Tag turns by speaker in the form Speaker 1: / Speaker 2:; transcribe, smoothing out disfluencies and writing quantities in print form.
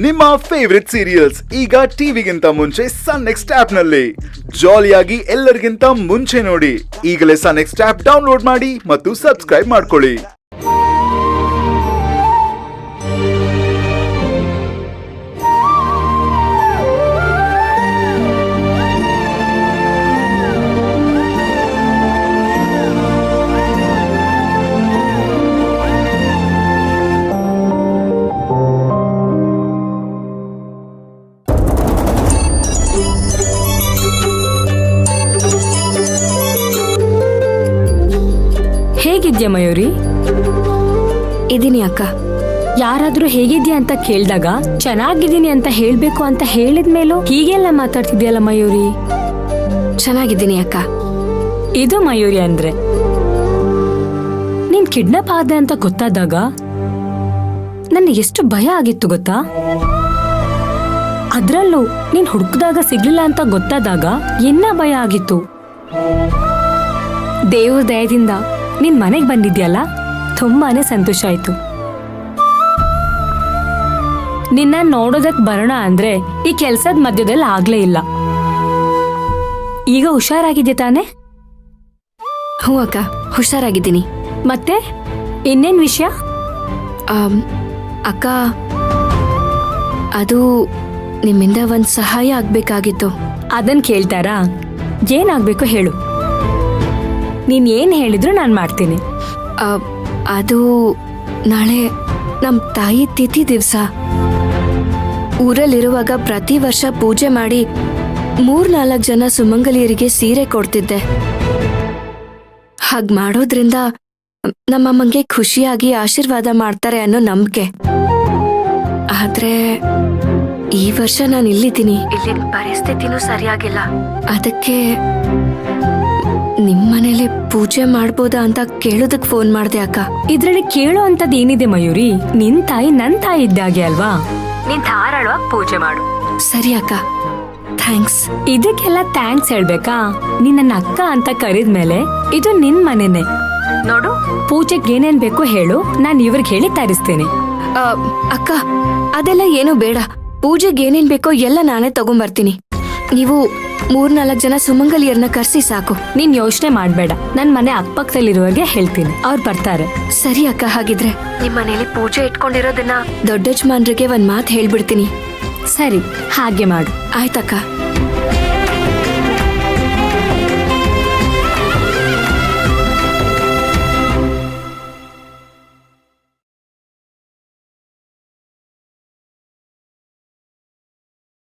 Speaker 1: ನಿಮ್ಮ favourite serials ಈಗ ಟಿವಿಗಿಂತ ಮುಂಚೆ ಸನ್ ನೆಕ್ಸ್ಟ್ ಆಪ್ ನಲ್ಲಿ ಜಾಲಿಯಾಗಿ ಎಲ್ಲರಿಗಿಂತ ಮುಂಚೆ ನೋಡಿ. ಈಗಲೇ ಸನ್ ನೆಕ್ಸ್ಟ್ ಆಪ್ ಡೌನ್ಲೋಡ್ ಮಾಡಿ ಮತ್ತು ಸಬ್ಸ್ಕ್ರೈಬ್ ಮಾಡ್ಕೊಳ್ಳಿ.
Speaker 2: ಹೇಗಿದ್ಯಾ ಮಯೂರಿ?
Speaker 3: ಇದೀನಿ ಅಕ್ಕ.
Speaker 2: ಯಾರಾದ್ರೂ ಹೇಗಿದ್ಯಾ ಅಂತ ಕೇಳ್ದಾಗ ಚೆನ್ನಾಗಿದ್ದೀನಿ ಅಂತ ಹೇಳ್ಬೇಕು ಅಂತ ಹೇಳಿದ್ಮೇಲೂ ಹೀಗೆಲ್ಲ ಮಾತಾಡ್ತಿದ್ಯಲ್ಲ ಮಯೂರಿ.
Speaker 3: ಚೆನ್ನಾಗಿದ್ದೀನಿ ಅಕ್ಕ.
Speaker 2: ಇದು ಮಯೂರಿ ಅಂದ್ರೆ. ನೀನ್ ಕಿಡ್ನಾಪ್ ಆದೆ ಅಂತ ಗೊತ್ತಾದಾಗ ನನಗೆ ಎಷ್ಟು ಭಯ ಆಗಿತ್ತು ಗೊತ್ತಾ? ಅದ್ರಲ್ಲೂ ನೀನ್ ಹುಡುಕ್ದಾಗ ಸಿಗ್ಲಿಲ್ಲ ಅಂತ ಗೊತ್ತಾದಾಗ ಇನ್ನ ಭಯ ಆಗಿತ್ತು. ದೇವ್ರ ದಯದಿಂದ ನಿನ್ ಮನೆಗ್ ಬಂದಿದ್ಯಲ್ಲ, ತುಂಬಾನೇ ಸಂತೋಷ ಆಯ್ತು. ನಿನ್ನ ನೋಡೋದಕ್ ಬರೋಣ ಅಂದ್ರೆ ಈ ಕೆಲ್ಸದ ಮಧ್ಯದಲ್ಲಿ ಆಗ್ಲೇ ಇಲ್ಲ. ಈಗ ಹುಷಾರಾಗಿದ್ಯಾ ತಾನೆ?
Speaker 3: ಹ್ಞೂ ಅಕ್ಕ, ಹುಷಾರಾಗಿದ್ದೀನಿ.
Speaker 2: ಮತ್ತೆ ಇನ್ನೇನ್ ವಿಷಯ?
Speaker 3: ಅಕ್ಕ, ಅದು ನಿಮ್ಮಿಂದ ಒಂದ್ ಸಹಾಯ ಆಗ್ಬೇಕಾಗಿತ್ತು.
Speaker 2: ಅದನ್ ಕೇಳ್ತಾರಾ? ಏನಾಗ್ಬೇಕು ಹೇಳು. ನೀನ್ ಏನ್ ಹೇಳಿದ್ರು ನಾನ್ ಮಾಡ್ತೀನಿ.
Speaker 3: ಅದು ನಾಳೆ ನಮ್ ತಾಯಿ ತಿಥಿ ದಿವ್ಸ. ಊರಲ್ಲಿರುವಾಗ ಪ್ರತಿ ವರ್ಷ ಪೂಜೆ ಮಾಡಿ 3-4 ಜನ ಸುಮಂಗಲಿಯರಿಗೆ ಸೀರೆ ಕೊಡ್ತಿದ್ದೆ. ಹಾಗ್ ಮಾಡೋದ್ರಿಂದ ನಮ್ಮಮ್ಮಂಗೆ ಖುಷಿಯಾಗಿ ಆಶೀರ್ವಾದ ಮಾಡ್ತಾರೆ ಅನ್ನೋ ನಂಬಿಕೆ. ಆದ್ರೆ ಈ ವರ್ಷ ನಾನು ಇಲ್ಲಿದ್ದೀನಿ. ಇಲ್ಲಿನ ಪರಿಸ್ಥಿತಿನೂ ಸರಿಯಾಗಿಲ್ಲ. ಅದಕ್ಕೆ ನಿಮ್ಮನೇಲಿ ಪೂಜೆ ಮಾಡ್ಬೋದಾ ಅಂತ ಕೇಳೋದಕ್ ಫೋನ್ ಮಾಡ್ದೆ ಅಕ್ಕ.
Speaker 2: ಇದ್ರಲ್ಲಿ ಕೇಳೋ ಅಂತದ್ ಏನಿದೆ ಮಯೂರಿ? ನಿನ್ ತಾಯಿ ನನ್ ತಾಯಿ ಇದ್ದಾಗೆ ಅಲ್ವಾ? ನೀನ್ ಧಾರಾಳವಾಗಿ ಪೂಜೆ ಮಾಡು.
Speaker 3: ಸರಿ ಅಕ್ಕ, ಥ್ಯಾಂಕ್ಸ್.
Speaker 2: ಇದಕ್ಕೆಲ್ಲ ಥ್ಯಾಂಕ್ಸ್ ಹೇಳ್ಬೇಕಾ? ನೀನ್ ನನ್ನ ಅಕ್ಕ ಅಂತ ಕರೆದ್ಮೇಲೆ ಇದು ನಿನ್ ಮನೆನೆ ನೋಡು. ಪೂಜೆಗೆ ಏನೇನ್ ಬೇಕು ಹೇಳು, ನಾನ್ ಇವ್ರಿಗೆ ಹೇಳಿ ತರಿಸ್ತೇನೆ.
Speaker 3: ಅಕ್ಕ, ಅದೆಲ್ಲ ಏನು ಬೇಡ. ಪೂಜೆಗೆ ಏನೇನ್ ಬೇಕೋ ಎಲ್ಲ ನಾನೇ ತಗೊಂಬರ್ತೀನಿ. ನೀವು 3-4 ಜನ ಸುಮಂಗಲಿಯರನ್ನ ಕರ್ಸಿ ಸಾಕು.
Speaker 2: ನೀನ್ ಯೋಚನೆ ಮಾಡ್ಬೇಡ, ನನ್ ಮನೆ ಅಕ್ಕಪಕ್ಕದಲ್ಲಿರುವವರಿಗೆ ಹೇಳ್ತೀನಿ, ಅವ್ರು ಬರ್ತಾರೆ.
Speaker 3: ಸರಿ ಅಕ್ಕ, ಹಾಗಿದ್ರೆ ನಿಮ್ ಮನೇಲಿ ಪೂಜೆ ಇಟ್ಕೊಂಡಿರೋದನ್ನ ದೊಡ್ಡ ಯಜಮಾನ್ರಿಗೆ ಒಂದ್ ಮಾತು ಹೇಳ್ಬಿಡ್ತೀನಿ.
Speaker 2: ಸರಿ, ಹಾಗೆ ಮಾಡು.
Speaker 3: ಆಯ್ತಕ್ಕ.